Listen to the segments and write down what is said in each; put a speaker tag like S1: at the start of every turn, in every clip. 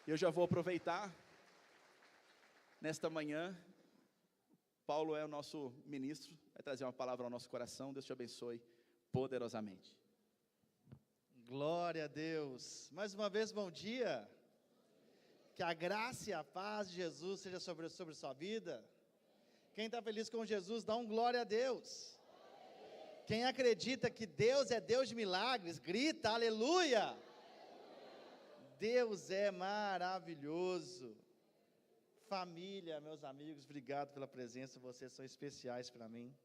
S1: Eu já vou aproveitar, nesta manhã, Paulo é o nosso ministro, vai trazer uma palavra ao nosso coração. Deus te abençoe poderosamente.
S2: Glória a Deus. Mais uma vez, bom dia. Que a graça e a paz de Jesus seja sobre sua vida. Quem está feliz com Jesus, dá um glória a Deus. Quem acredita que Deus é Deus de milagres, grita aleluia. Deus é maravilhoso. Família, meus amigos, obrigado pela presença, vocês são especiais para mim.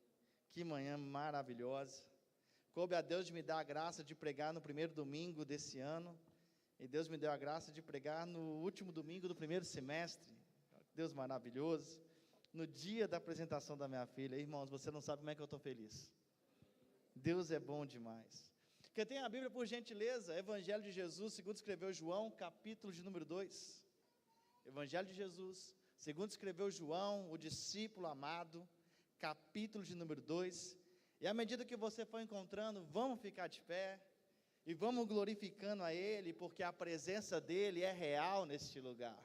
S2: Que manhã maravilhosa. Coube a Deus de me dar a graça de pregar no primeiro domingo desse ano, e Deus me deu a graça de pregar no último domingo do primeiro semestre. Deus maravilhoso. No dia da apresentação da minha filha, irmãos, você não sabe como é que eu estou feliz. Deus é bom demais. Quem tem a Bíblia, por gentileza, Evangelho de Jesus, segundo escreveu João, capítulo de número 2. Evangelho de Jesus, segundo escreveu João, o discípulo amado, capítulo de número 2. E à medida que você for encontrando, vamos ficar de pé e vamos glorificando a Ele, porque a presença dEle é real neste lugar.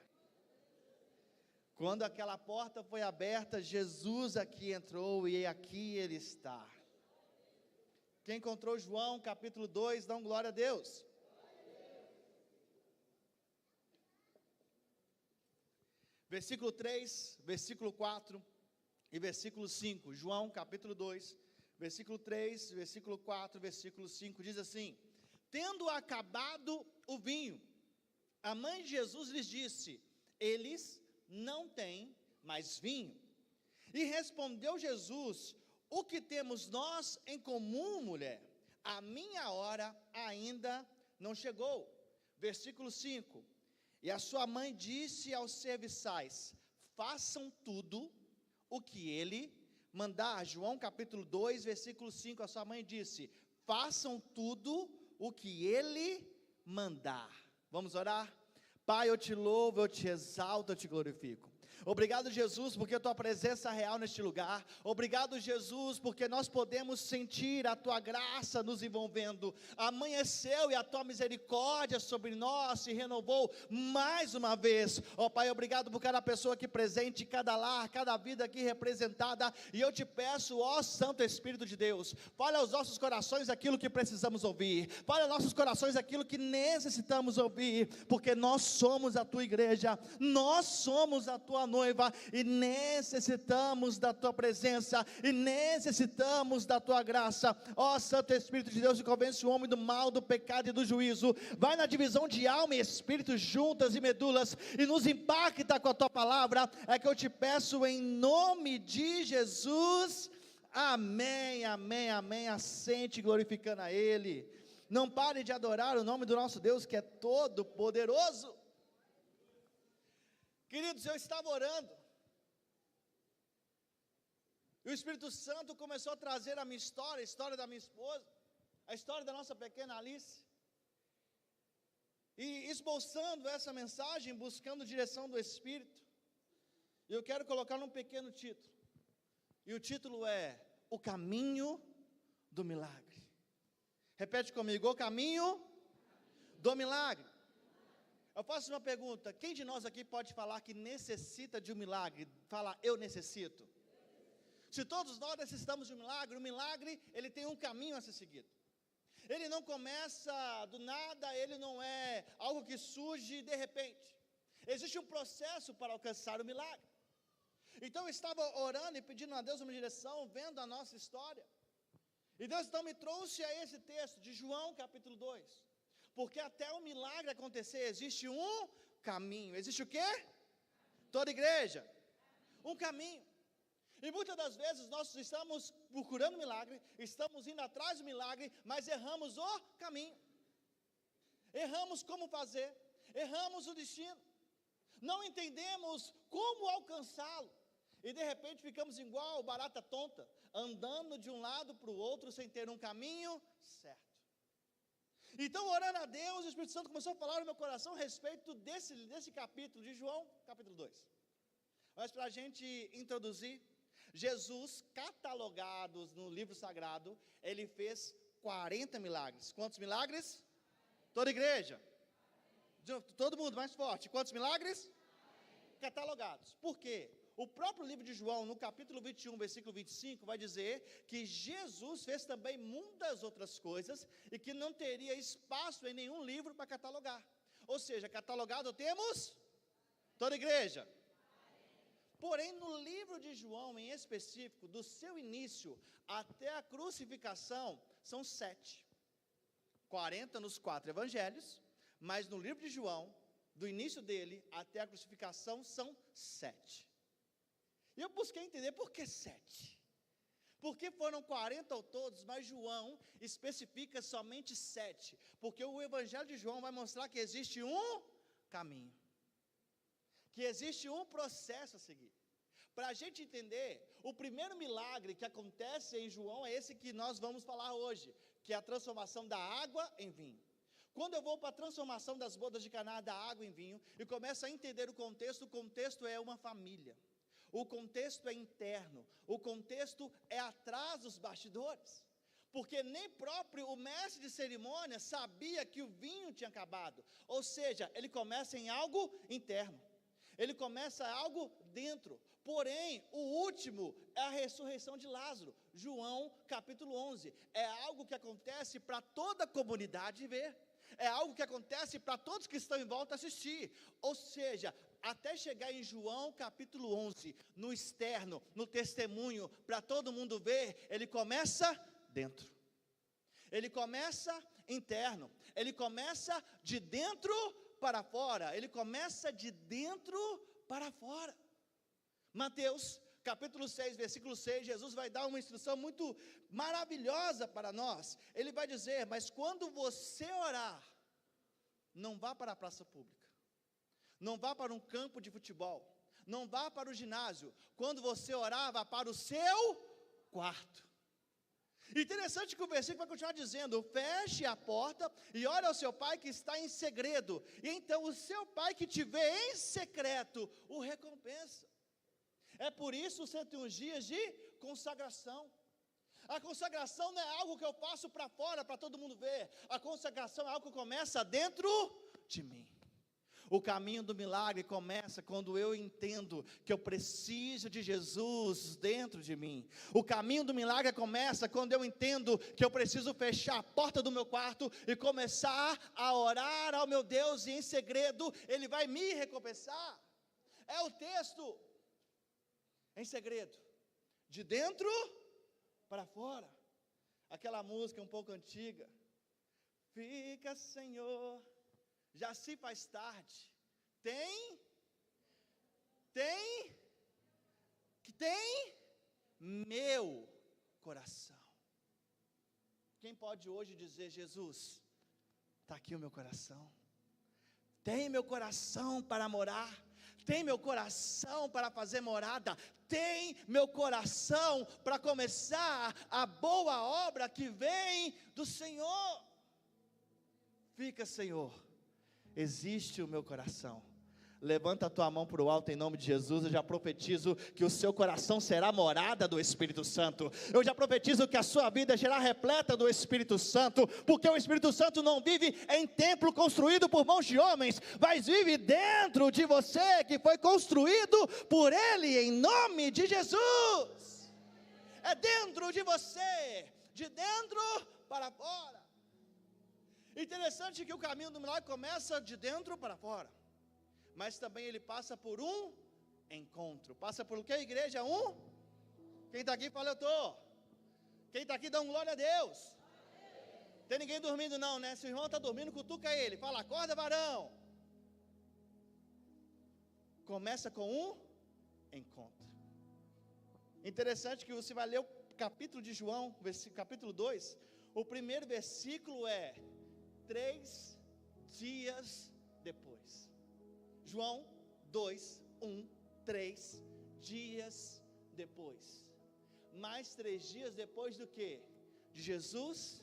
S2: Quando aquela porta foi aberta, Jesus aqui entrou e aqui Ele está. Quem encontrou João capítulo 2, dá um glória a Deus. Versículo 3, versículo 4 e versículo 5. João capítulo 2, versículo 3, versículo 4, versículo 5, diz assim: tendo acabado o vinho, a mãe de Jesus lhes disse: eles não têm mais vinho. E respondeu Jesus: o que temos nós em comum, mulher? A minha hora ainda não chegou. Versículo 5: e a sua mãe disse aos serviçais: façam tudo o que ele mandar. João capítulo 2, versículo 5, a sua mãe disse: façam tudo o que ele mandar. Vamos orar? Pai, eu te louvo, eu te exalto, eu te glorifico. Obrigado, Jesus, porque a tua presença é real neste lugar. Obrigado, Jesus, porque nós podemos sentir a tua graça nos envolvendo. Amanheceu e a tua misericórdia sobre nós se renovou mais uma vez. Ó Pai, obrigado por cada pessoa aqui presente, cada lar, cada vida aqui representada. E eu te peço, ó Santo Espírito de Deus, fale aos nossos corações aquilo que precisamos ouvir. Fale aos nossos corações aquilo que necessitamos ouvir, porque nós somos a tua igreja, nós somos a tua noiva, e necessitamos da tua presença, e necessitamos da tua graça. Ó Santo Espírito de Deus, que convence o homem do mal, do pecado e do juízo, vai na divisão de alma e espírito, juntas e medulas, e nos impacta com a tua palavra, é que eu te peço em nome de Jesus, amém, amém, amém. Assente glorificando a Ele, não pare de adorar o nome do nosso Deus, que é todo poderoso. Queridos, eu estava orando, e o Espírito Santo começou a trazer a minha história, a história da minha esposa, a história da nossa pequena Alice, e esboçando essa mensagem, buscando direção do Espírito, e eu quero colocar num pequeno título, e o título é: o caminho do milagre. Repete comigo: o caminho do milagre. Eu faço uma pergunta: quem de nós aqui pode falar que necessita de um milagre? Fala: eu necessito. Se todos nós necessitamos de um milagre, o milagre, ele tem um caminho a ser seguido. Ele não começa do nada, ele não é algo que surge de repente. Existe um processo para alcançar o milagre. Então eu estava orando e pedindo a Deus uma direção, vendo a nossa história. E Deus então me trouxe a esse texto de João capítulo 2. Porque até o milagre acontecer, existe um caminho. Existe o quê? Toda igreja. Um caminho. E muitas das vezes nós estamos procurando milagre, estamos indo atrás do milagre, mas erramos o caminho. Erramos como fazer, erramos o destino. Não entendemos como alcançá-lo. E de repente ficamos igual barata tonta, andando de um lado para o outro sem ter um caminho certo. Então, orando a Deus, o Espírito Santo começou a falar no meu coração a respeito desse capítulo de João, capítulo 2. Mas para a gente introduzir, Jesus, catalogados no livro sagrado, ele fez 40 milagres. Quantos milagres? Toda igreja. Todo mundo, mais forte. Quantos milagres? Catalogados. Por quê? O próprio livro de João, no capítulo 21, versículo 25, vai dizer que Jesus fez também muitas outras coisas e que não teria espaço em nenhum livro para catalogar. Ou seja, catalogado temos toda a igreja. Porém, no livro de João, em específico, do seu início até a crucificação, são 7. 40 nos 4 evangelhos, mas no livro de João, do início dele até a crucificação, são 7. E eu busquei entender por que 7. Porque foram 40 ao todos, mas João especifica somente 7. Porque o evangelho de João vai mostrar que existe um caminho, que existe um processo a seguir. Para a gente entender, o primeiro milagre que acontece em João é esse que nós vamos falar hoje, que é a transformação da água em vinho. Quando eu vou para a transformação das bodas de Caná da água em vinho, e começo a entender o contexto é uma família. O contexto é interno, o contexto é atrás dos bastidores. Porque nem próprio o mestre de cerimônia sabia que o vinho tinha acabado. Ou seja, ele começa em algo interno. Ele começa algo dentro. Porém, o último é a ressurreição de Lázaro. João capítulo 11. É algo que acontece para toda a comunidade ver. É algo que acontece para todos que estão em volta assistir. Ou seja, até chegar em João capítulo 11, no externo, no testemunho, para todo mundo ver, ele começa dentro. Ele começa interno. Ele começa de dentro para fora. Ele começa de dentro para fora. Mateus capítulo 6, versículo 6, Jesus vai dar uma instrução muito maravilhosa para nós. Ele vai dizer: mas quando você orar, não vá para a praça pública, não vá para um campo de futebol, não vá para o ginásio. Quando você orar, vá para o seu quarto. Interessante que o versículo vai continuar dizendo: feche a porta e ore ao seu pai que está em segredo, e então o seu pai que te vê em secreto o recompensa. É por isso os 101 dias de consagração. A consagração não é algo que eu faço para fora, para todo mundo ver. A consagração é algo que começa dentro de mim. O caminho do milagre começa quando eu entendo que eu preciso de Jesus dentro de mim. O caminho do milagre começa quando eu entendo que eu preciso fechar a porta do meu quarto e começar a orar ao meu Deus, e em segredo Ele vai me recompensar. É o texto. Em segredo, de dentro para fora. Aquela música um pouco antiga. Fica, Senhor, já se faz tarde. Tem meu coração. Quem pode hoje dizer: Jesus, está aqui o meu coração. Tem meu coração para morar. Tem meu coração para fazer morada. Tem meu coração para começar a boa obra que vem do Senhor. Fica, Senhor, existe o meu coração. Levanta a tua mão para o alto em nome de Jesus. Eu já profetizo que o seu coração será morada do Espírito Santo. Eu já profetizo que a sua vida será repleta do Espírito Santo, porque o Espírito Santo não vive em templo construído por mãos de homens, mas vive dentro de você, que foi construído por Ele, em nome de Jesus. É dentro de você, de dentro para fora. Interessante que o caminho do milagre começa de dentro para fora, mas também ele passa por um encontro. Passa por o que, igreja? Quem está aqui fala: eu estou. Quem está aqui dá um glória a Deus. Tem ninguém dormindo não, né? Se o irmão está dormindo, cutuca ele. Fala: acorda, varão. Começa com um encontro. Interessante que você vai ler o capítulo de João, capítulo 2. O primeiro versículo é: 3 dias depois. João 2, 1, 3 dias depois. Mais 3 dias depois do que? De Jesus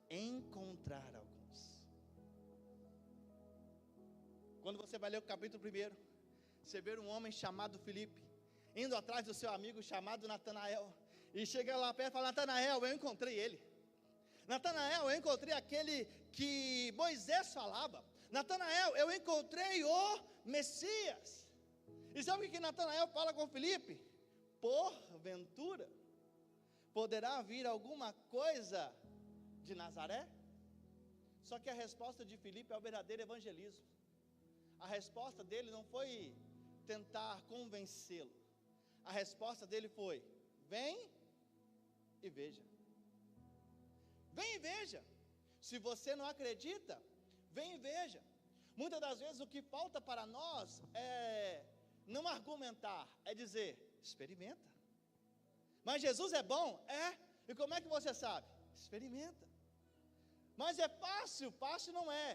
S2: encontrar alguns. Quando você vai ler o capítulo 1, você vê um homem chamado Filipe, indo atrás do seu amigo chamado Natanael. E chega lá perto e fala: Natanael, eu encontrei ele. Natanael, eu encontrei aquele que Moisés falava. Natanael, eu encontrei o Messias. E sabe o que Natanael fala com Filipe? Porventura, poderá vir alguma coisa de Nazaré? Só que a resposta de Filipe é o verdadeiro evangelismo. A resposta dele não foi tentar convencê-lo. A resposta dele foi: vem e veja. Vem e veja. Se você não acredita, vem e veja. Muitas das vezes o que falta para nós é não argumentar, é dizer: experimenta. Mas Jesus é bom? É. E como é que você sabe? Experimenta. Mas é fácil? Fácil não é.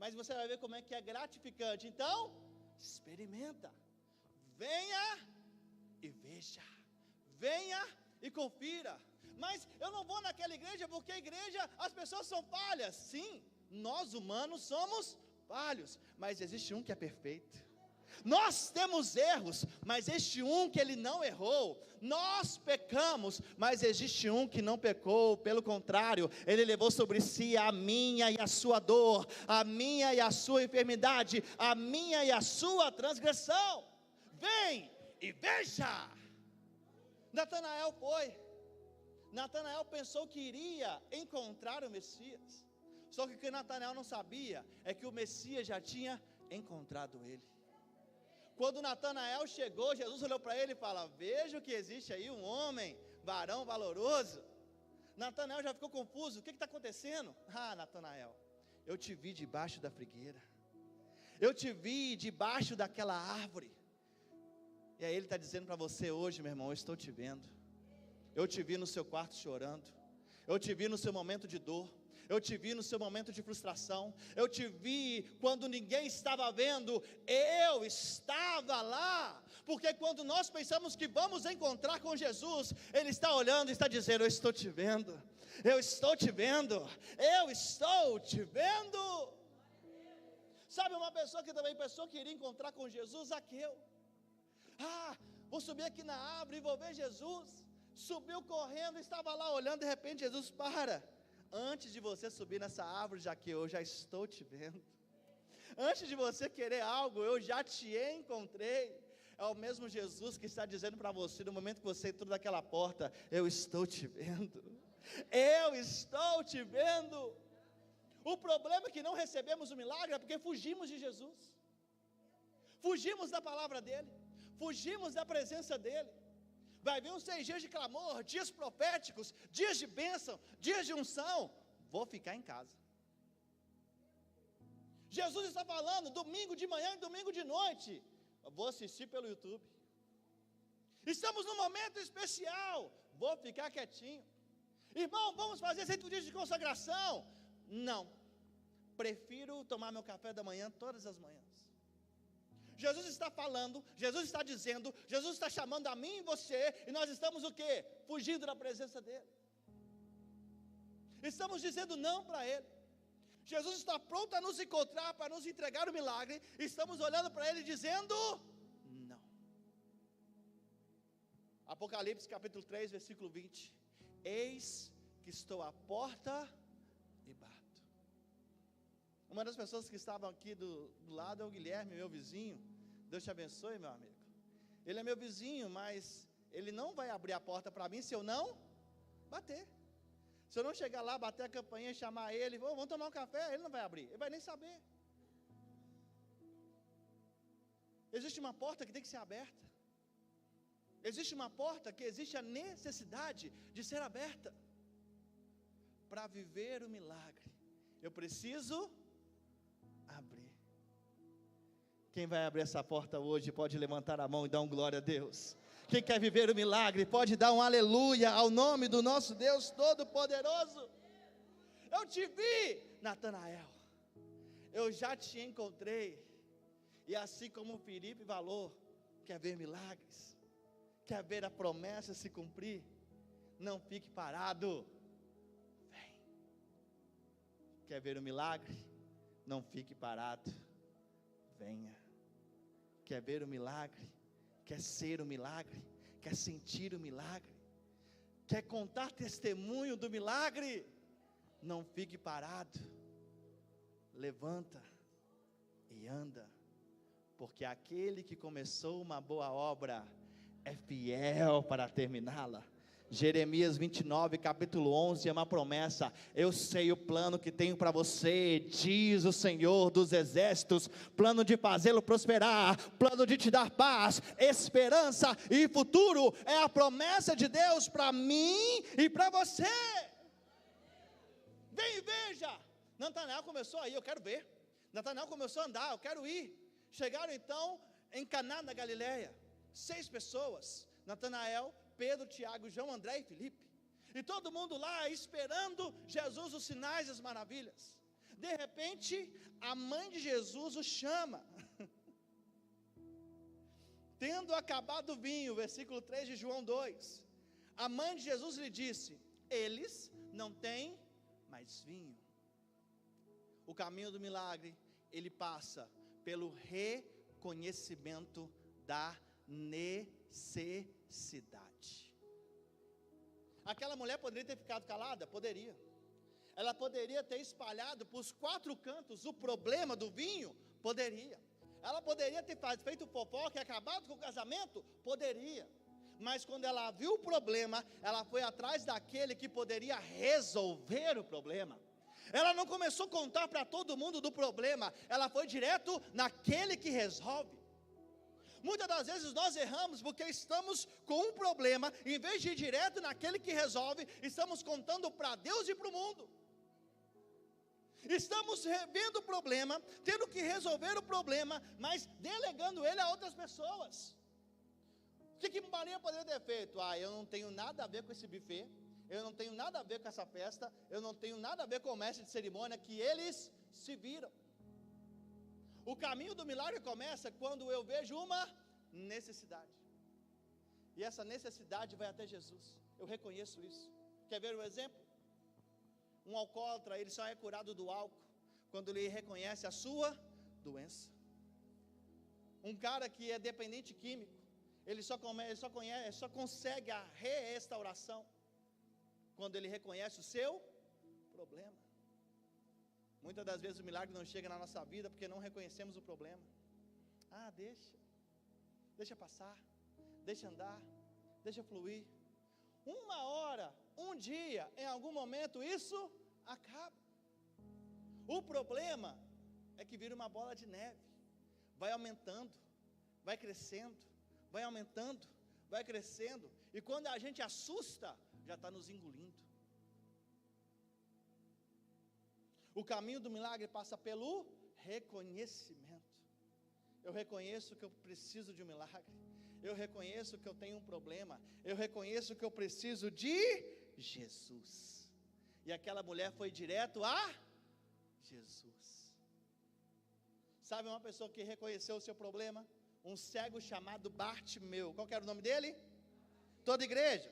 S2: Mas você vai ver como é que é gratificante. Então, experimenta. Venha e veja. Venha e confira. Mas eu não vou naquela igreja porque a igreja, as pessoas são falhas. Sim, nós humanos somos falhos, mas existe um que é perfeito. Nós temos erros, mas existe um que ele não errou. Nós pecamos, mas existe um que não pecou. Pelo contrário, ele levou sobre si a minha e a sua dor, a minha e a sua enfermidade, a minha e a sua transgressão. Vem e veja. Natanael foi. Natanael pensou que iria encontrar o Messias. Só que o que Natanael não sabia é que o Messias já tinha encontrado ele. Quando Natanael chegou, Jesus olhou para ele e falou: vejo que existe aí um homem, varão valoroso. Natanael já ficou confuso: o que está acontecendo? Ah, Natanael, eu te vi debaixo da figueira, eu te vi debaixo daquela árvore. E aí ele está dizendo para você hoje, meu irmão: eu estou te vendo. Eu te vi no seu quarto chorando, eu te vi no seu momento de dor, eu te vi no seu momento de frustração, eu te vi quando ninguém estava vendo, eu estava lá. Porque quando nós pensamos que vamos encontrar com Jesus, Ele está olhando e está dizendo: eu estou te vendo, eu estou te vendo, eu estou te vendo. Sabe uma pessoa que também pensou que iria encontrar com Jesus? Zaqueu. Ah, vou subir aqui na árvore e vou ver Jesus. Subiu correndo, estava lá olhando, de repente Jesus para: antes de você subir nessa árvore, Zaqueu, eu já estou te vendo. Antes de você querer algo, eu já te encontrei. É o mesmo Jesus que está dizendo para você, no momento que você entrou naquela porta: eu estou te vendo. Eu estou te vendo. O problema é que não recebemos o milagre é porque fugimos de Jesus. Fugimos da palavra dEle. Fugimos da presença dEle. Vai vir uns 6 dias de clamor, dias proféticos, dias de bênção, dias de unção. Vou ficar em casa. Jesus está falando domingo de manhã e domingo de noite. Eu vou assistir pelo YouTube. Estamos num momento especial. Vou ficar quietinho. Irmão, vamos fazer 100 dias de consagração. Não. Prefiro tomar meu café da manhã todas as manhãs. Jesus está falando, Jesus está dizendo, Jesus está chamando a mim e você, e nós estamos o quê? Fugindo da presença dEle. Estamos dizendo não para Ele. Jesus está pronto a nos encontrar, para nos entregar o milagre, e estamos olhando para Ele dizendo não. Apocalipse capítulo 3, versículo 20. Eis que estou à porta e bato. Uma das pessoas que estavam aqui do lado é o Guilherme, meu vizinho. Deus te abençoe, meu amigo. Ele é meu vizinho, mas ele não vai abrir a porta para mim se eu não bater. Se eu não chegar lá, bater a campainha e chamar ele: vamos tomar um café, ele não vai abrir, ele vai nem saber. Existe uma porta que tem que ser aberta. Existe uma porta que existe a necessidade de ser aberta. Para viver o milagre, eu preciso abrir. Quem vai abrir essa porta hoje pode levantar a mão e dar um glória a Deus. Quem quer viver o milagre pode dar um aleluia ao nome do nosso Deus Todo-Poderoso. Eu te vi, Natanael, eu já te encontrei. E assim como Filipe falou, quer ver milagres, quer ver a promessa se cumprir, não fique parado, vem. Quer ver o milagre? Não fique parado, venha. Quer ver o milagre? Quer ser o milagre? Quer sentir o milagre? Quer contar testemunho do milagre? Não fique parado, levanta e anda, porque aquele que começou uma boa obra é fiel para terminá-la. Jeremias 29, capítulo 11, é uma promessa: eu sei o plano que tenho para você, diz o Senhor dos exércitos, plano de fazê-lo prosperar, plano de te dar paz, esperança e futuro. É a promessa de Deus para mim e para você. Vem e veja. Natanael começou aí, eu quero ver. Natanael começou a andar, eu quero ir. Chegaram então em Caná da Galileia, 6 pessoas, Natanael, Pedro, Tiago, João, André e Filipe, e todo mundo lá esperando Jesus, os sinais e as maravilhas. De repente, a mãe de Jesus o chama, tendo acabado o vinho, versículo 3 de João 2, a mãe de Jesus lhe disse: eles não têm mais vinho. O caminho do milagre, ele passa pelo reconhecimento da necessidade. Aquela mulher poderia ter ficado calada? Poderia. Ela poderia ter espalhado para os 4 cantos o problema do vinho? Poderia. Ela poderia ter feito fofoca e acabado com o casamento? Poderia. Mas quando ela viu o problema, ela foi atrás daquele que poderia resolver o problema. Ela não começou a contar para todo mundo do problema, ela foi direto naquele que resolve. Muitas das vezes nós erramos porque estamos com um problema, em vez de ir direto naquele que resolve, estamos contando para Deus e para o mundo. Estamos vendo o problema, tendo que resolver o problema, mas delegando ele a outras pessoas. O que Maria poderia ter feito? Eu não tenho nada a ver com esse buffet, eu não tenho nada a ver com essa festa, eu não tenho nada a ver com o mestre de cerimônia, que eles se viram. O caminho do milagre começa quando eu vejo uma necessidade, e essa necessidade vai até Jesus. Eu reconheço isso. Quer ver um exemplo? Um alcoólatra, ele só é curado do álcool quando ele reconhece a sua doença. Um cara que é dependente químico, ele só consegue a restauração quando ele reconhece o seu problema. Muitas das vezes o milagre não chega na nossa vida porque não reconhecemos o problema. Deixa passar, deixa andar, deixa fluir. Uma hora, um dia, em algum momento isso acaba. O problema é que vira uma bola de neve, vai aumentando, vai crescendo, vai aumentando, vai crescendo, e quando a gente assusta, já está nos engolindo. O caminho do milagre passa pelo reconhecimento. Eu reconheço que eu preciso de um milagre, eu reconheço que eu tenho um problema, eu reconheço que eu preciso de Jesus. E aquela mulher foi direto a Jesus. Sabe uma pessoa que reconheceu o seu problema? Um cego chamado Bartimeu. Qual que era o nome dele? Toda a igreja.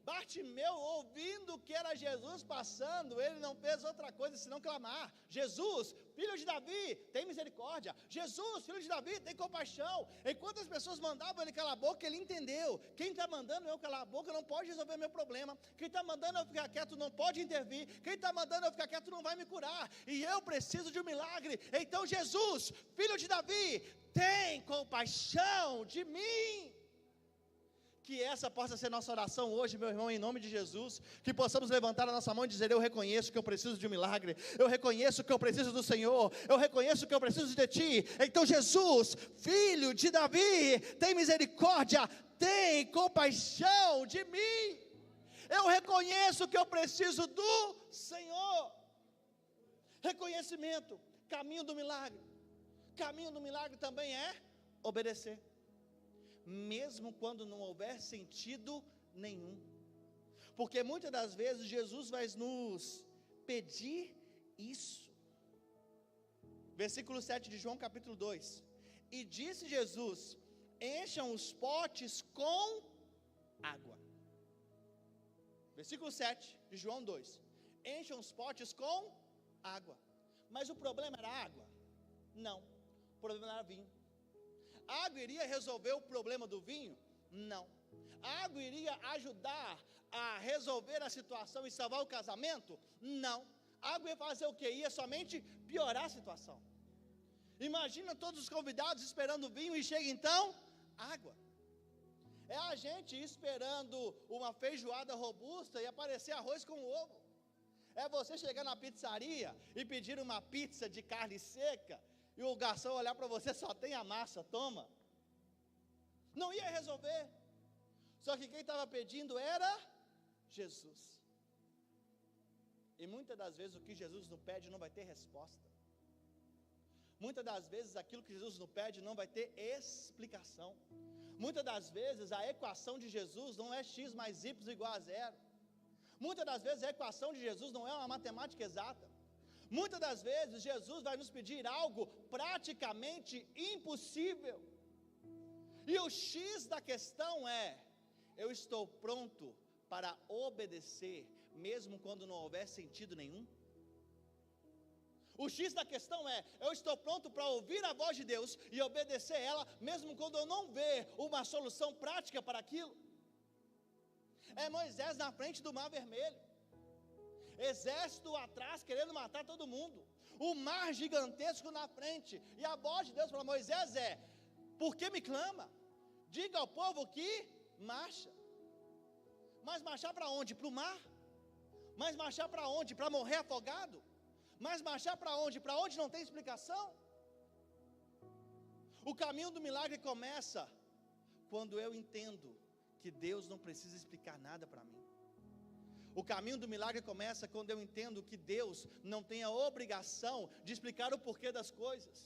S2: Bartimeu, ouvindo que era Jesus passando, ele não fez outra coisa senão clamar: Jesus, filho de Davi, tem misericórdia. Jesus, filho de Davi, tem compaixão. Enquanto as pessoas mandavam ele calar a boca, ele entendeu: quem está mandando eu calar a boca não pode resolver meu problema. Quem está mandando eu ficar quieto não pode intervir. Quem está mandando eu ficar quieto não vai me curar. E eu preciso de um milagre. Então Jesus, filho de Davi, tem compaixão de mim. Que essa possa ser nossa oração hoje, meu irmão, em nome de Jesus. Que possamos levantar a nossa mão e dizer: eu reconheço que eu preciso de um milagre, eu reconheço que eu preciso do Senhor, eu reconheço que eu preciso de Ti. Então Jesus, filho de Davi, tem misericórdia, tem compaixão de mim. Eu reconheço que eu preciso do Senhor. Reconhecimento, caminho do milagre. Caminho do milagre também é obedecer, mesmo quando não houver sentido nenhum, porque muitas das vezes Jesus vai nos pedir isso. Versículo 7 de João capítulo 2: e disse Jesus: encham os potes com água. Versículo 7 de João 2: encham os potes com água. Mas o problema era água? Não, o problema era vinho. A água iria resolver o problema do vinho? Não. A água iria ajudar a resolver a situação e salvar o casamento? Não. A água ia fazer o que? Ia somente piorar a situação. Imagina todos os convidados esperando vinho e chega então água. É a gente esperando uma feijoada robusta e aparecer arroz com ovo. É você chegar na pizzaria e pedir uma pizza de carne seca e o garçom olhar para você, só tem a massa, toma. Não ia resolver. Só que quem estava pedindo era Jesus. E muitas das vezes o que Jesus nos pede não vai ter resposta. Muitas das vezes aquilo que Jesus nos pede não vai ter explicação. Muitas das vezes a equação de Jesus não é x mais y igual a zero. Muitas das vezes a equação de Jesus não é uma matemática exata. Muitas das vezes Jesus vai nos pedir algo praticamente impossível. E o X da questão é: eu estou pronto para obedecer, mesmo quando não houver sentido nenhum? O X da questão é: eu estou pronto para ouvir a voz de Deus e obedecer ela, mesmo quando eu não ver uma solução prática para aquilo? É Moisés na frente do Mar Vermelho, exército atrás querendo matar todo mundo, o mar gigantesco na frente, e a voz de Deus para Moisés é: por que me clama? Diga ao povo que marcha. Mas marchar para onde? Para o mar? Mas marchar para onde? Para morrer afogado? Mas marchar para onde? Para onde não tem explicação? O caminho do milagre começa quando eu entendo que Deus não precisa explicar nada para mim. O caminho do milagre começa quando eu entendo que Deus não tem a obrigação de explicar o porquê das coisas.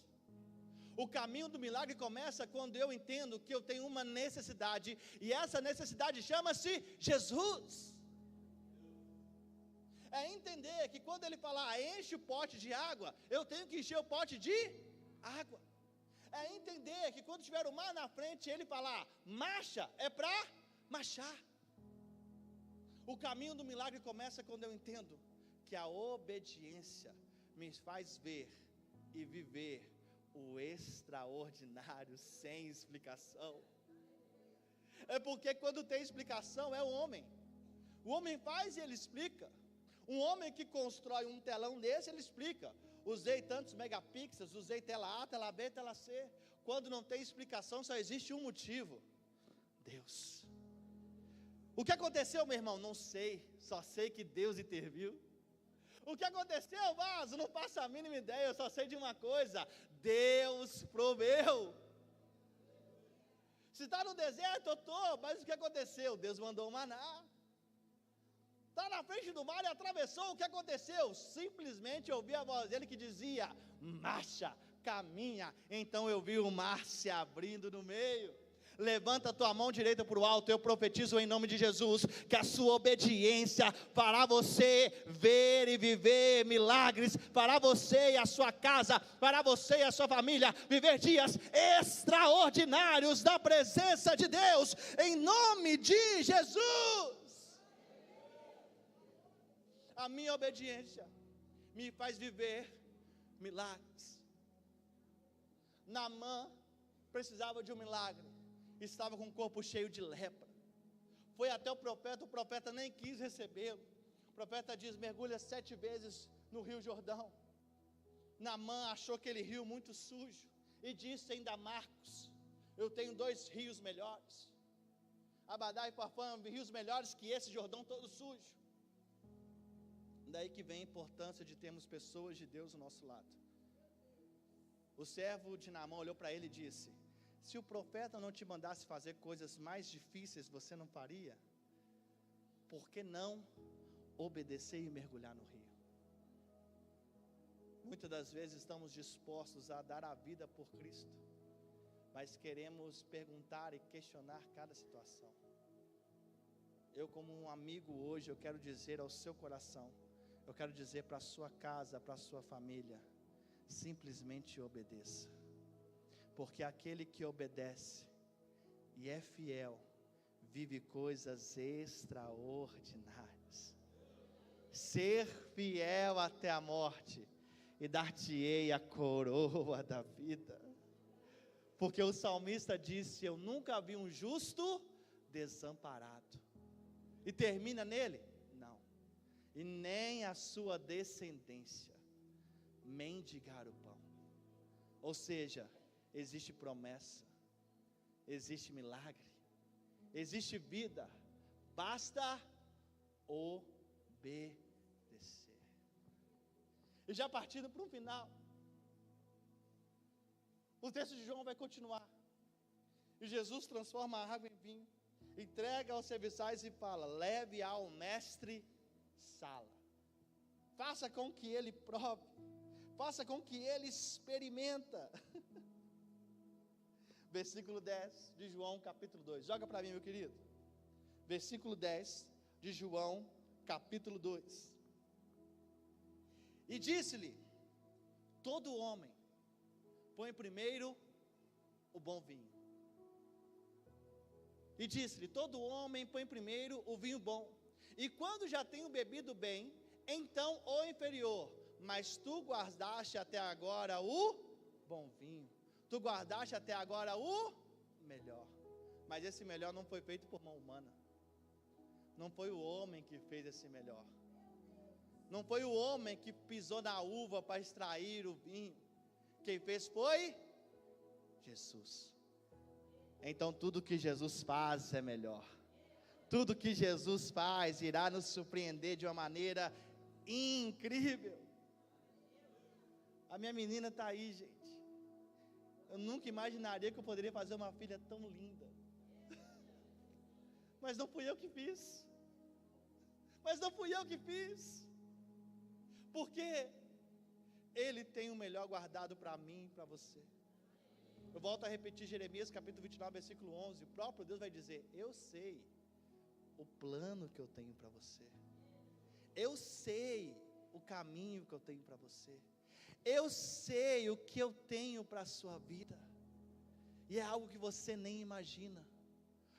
S2: O caminho do milagre começa quando eu entendo que eu tenho uma necessidade, e essa necessidade chama-se Jesus. É entender que quando ele falar enche o pote de água, eu tenho que encher o pote de água. É entender que quando tiver o mar na frente, ele falar marcha, é para marchar. O caminho do milagre começa quando eu entendo que a obediência me faz ver e viver o extraordinário sem explicação. É porque quando tem explicação é o homem. O homem faz e ele explica. Um homem que constrói um telão desse, ele explica: usei tantos megapixels, usei tela A, tela B, tela C. Quando não tem explicação, só existe um motivo: Deus. O que aconteceu, meu irmão? Não sei, só sei que Deus interviu. O que aconteceu, vaso? Não faço a mínima ideia, eu só sei de uma coisa: Deus proveu. Se está no deserto, eu estou, mas o que aconteceu? Deus mandou o maná. Está na frente do mar e atravessou, o que aconteceu? Simplesmente eu ouvi a voz dele que dizia: marcha, caminha. Então eu vi o mar se abrindo no meio. Levanta a tua mão direita para o alto, eu profetizo em nome de Jesus, que a sua obediência fará você ver e viver milagres, fará você e a sua casa, fará você e a sua família viver dias extraordinários da presença de Deus, em nome de Jesus. A minha obediência me faz viver milagres. Naamã precisava de um milagre, estava com o corpo cheio de lepra. Foi até o profeta nem quis recebê-lo. O profeta diz: mergulha 7 vezes no rio Jordão. Naamã achou aquele rio muito sujo e disse em Damasco: eu tenho 2 rios melhores, Abadá e Farfã, rios melhores que esse Jordão todo sujo. Daí que vem a importância de termos pessoas de Deus ao nosso lado. O servo de Naamã olhou para ele e disse: se o profeta não te mandasse fazer coisas mais difíceis, você não faria? Por que não obedecer e mergulhar no rio? Muitas das vezes estamos dispostos a dar a vida por Cristo, mas queremos perguntar e questionar cada situação. Eu, como um amigo hoje, eu quero dizer ao seu coração, eu quero dizer para a sua casa, para a sua família: simplesmente obedeça. Porque aquele que obedece e é fiel, vive coisas extraordinárias. Ser fiel até a morte, e dar-te-ei a coroa da vida. Porque o salmista disse: eu nunca vi um justo desamparado. E termina nele? Não. E nem a sua descendência mendigar o pão. Ou seja, existe promessa, existe milagre, existe vida, basta obedecer. E já partindo para um final, o texto de João vai continuar. E Jesus transforma a água em vinho, entrega aos serviçais e fala: leve ao mestre Sala. Faça com que ele prove, faça com que ele experimenta. Versículo 10 de João capítulo 2. Joga para mim, meu querido. Versículo 10 de João capítulo 2. E disse-lhe: todo homem põe primeiro o bom vinho. E disse-lhe: todo homem põe primeiro o vinho bom, e quando já tenho bebido bem, então o inferior. Mas tu guardaste até agora o bom vinho. Tu guardaste até agora o melhor. Mas esse melhor não foi feito por mão humana. Não foi o homem que fez esse melhor. Não foi o homem que pisou na uva para extrair o vinho. Quem fez foi Jesus. Então tudo que Jesus faz é melhor. Tudo que Jesus faz irá nos surpreender de uma maneira incrível. A minha menina está aí, gente. Eu nunca imaginaria que eu poderia fazer uma filha tão linda. Mas não fui eu que fiz. Mas não fui eu que fiz. Porque Ele tem o melhor guardado para mim e para você. Eu volto a repetir Jeremias capítulo 29, versículo 11. O próprio Deus vai dizer: eu sei o plano que eu tenho para você. Eu sei o caminho que eu tenho para você. Eu sei o que eu tenho para a sua vida. E é algo que você nem imagina.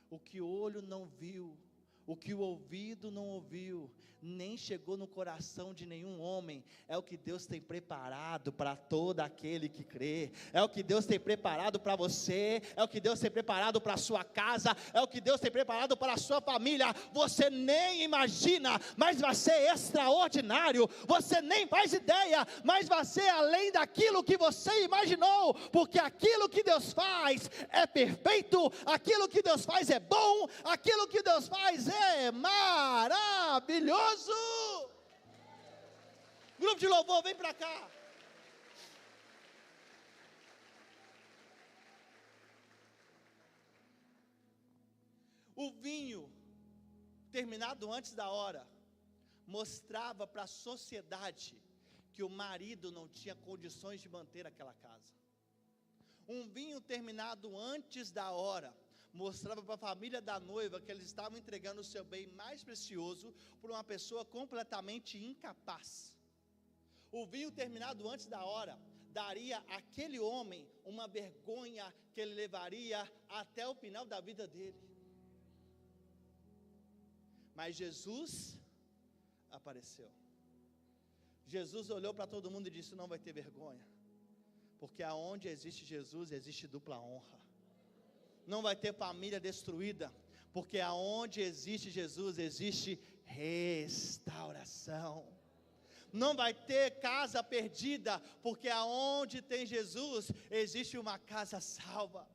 S2: O que o olho não viu, o que o ouvido não ouviu, nem chegou no coração de nenhum homem, é o que Deus tem preparado para todo aquele que crê. É o que Deus tem preparado para você, é o que Deus tem preparado para a sua casa, é o que Deus tem preparado para a sua família. Você nem imagina, mas vai ser extraordinário. Você nem faz ideia, mas vai ser além daquilo que você imaginou, porque aquilo que Deus faz é perfeito, aquilo que Deus faz é bom, aquilo que Deus faz é maravilhoso. Grupo de louvor, vem para cá. O vinho, terminado antes da hora, mostrava para a sociedade que o marido não tinha condições de manter aquela casa. Um vinho terminado antes da hora mostrava para a família da noiva que eles estavam entregando o seu bem mais precioso para uma pessoa completamente incapaz. O vinho terminado antes da hora daria àquele homem uma vergonha que ele levaria até o final da vida dele. Mas Jesus apareceu. Jesus olhou para todo mundo e disse: não vai ter vergonha, porque aonde existe Jesus existe dupla honra. Não vai ter família destruída, porque aonde existe Jesus existe restauração. Não vai ter casa perdida, porque aonde tem Jesus existe uma casa salva.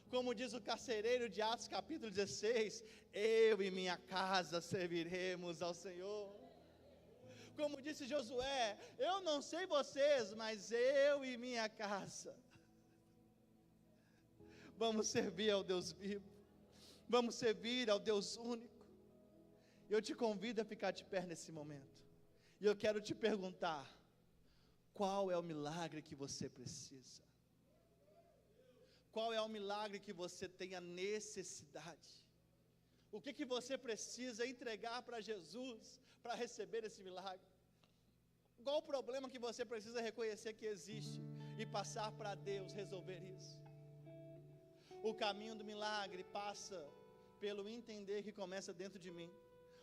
S2: Como diz o carcereiro de Atos capítulo 16, eu e minha casa serviremos ao Senhor. Como disse Josué, eu não sei vocês, mas eu e minha casa vamos servir ao Deus vivo, vamos servir ao Deus único. Eu te convido a ficar de pé nesse momento, e eu quero te perguntar: qual é o milagre que você precisa? Qual é o milagre que você tem a necessidade? O que você precisa entregar para Jesus para receber esse milagre? Qual o problema que você precisa reconhecer que existe e passar para Deus resolver isso? O caminho do milagre passa pelo entender que começa dentro de mim.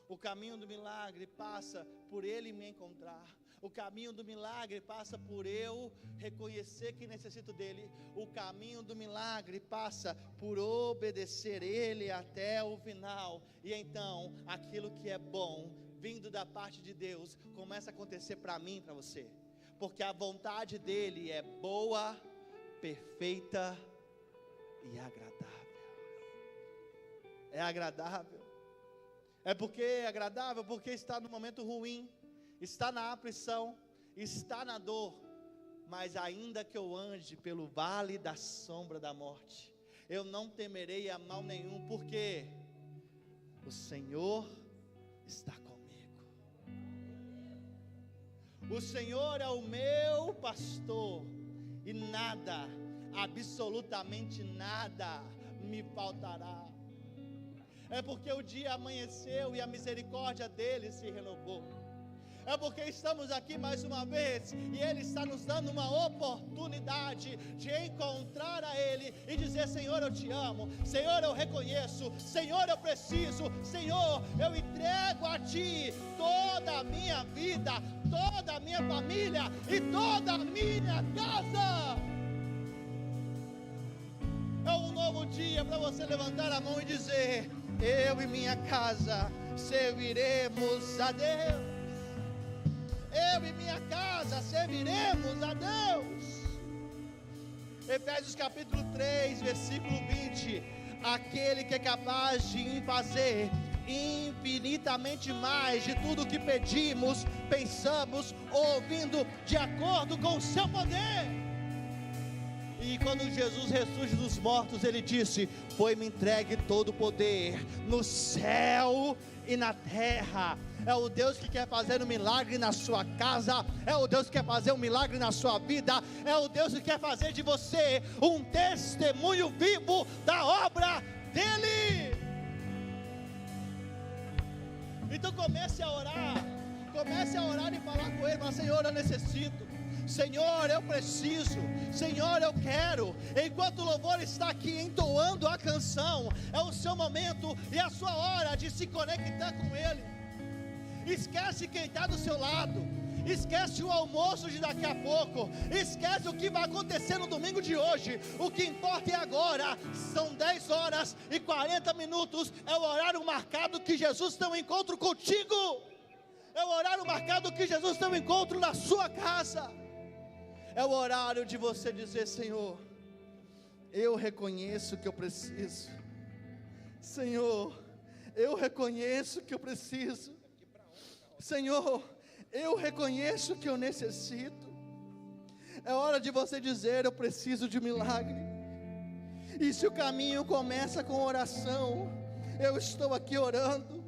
S2: O caminho do milagre passa por Ele me encontrar. O caminho do milagre passa por eu reconhecer que necessito dEle. O caminho do milagre passa por obedecer Ele até o final. E então, aquilo que é bom, vindo da parte de Deus, começa a acontecer para mim e para você. Porque a vontade dEle é boa, perfeita e agradável. É agradável. É porque é agradável, porque está no momento ruim, está na aflição, está na dor. Mas ainda que eu ande pelo vale da sombra da morte, eu não temerei a mal nenhum, porque o Senhor está comigo. O Senhor é o meu pastor, e nada, absolutamente nada me faltará. É porque o dia amanheceu e a misericórdia dele se renovou. É porque estamos aqui mais uma vez e ele está nos dando uma oportunidade de encontrar a ele e dizer: Senhor, eu te amo, Senhor, eu reconheço, Senhor, eu preciso, Senhor, eu entrego a ti toda a minha vida, toda a minha família e toda a minha casa. É um novo dia para você levantar a mão e dizer: eu e minha casa serviremos a Deus. Eu e minha casa serviremos a Deus. Efésios capítulo 3, versículo 20. Aquele que é capaz de fazer infinitamente mais de tudo que pedimos, pensamos, ouvindo, de acordo com o seu poder. E quando Jesus ressurge dos mortos, ele disse: foi-me entregue todo o poder no céu e na terra. É o Deus que quer fazer um milagre na sua casa, é o Deus que quer fazer um milagre na sua vida, é o Deus que quer fazer de você um testemunho vivo da obra dele. Então comece a orar e falar com ele, mas: Senhor, eu necessito, Senhor, eu preciso, Senhor, eu quero. Enquanto o louvor está aqui entoando a canção, é o seu momento e a sua hora de se conectar com ele. Esquece quem está do seu lado, esquece o almoço de daqui a pouco, esquece o que vai acontecer no domingo de hoje. O que importa é agora. São 10 horas e 40 minutos, é o horário marcado que Jesus tem um encontro contigo, é o horário marcado que Jesus tem um encontro na sua casa. É o horário de você dizer: Senhor, eu reconheço que eu preciso, Senhor, eu reconheço que eu preciso, Senhor, eu reconheço que eu necessito. É hora de você dizer: eu preciso de um milagre. E se o caminho começa com oração, eu estou aqui orando.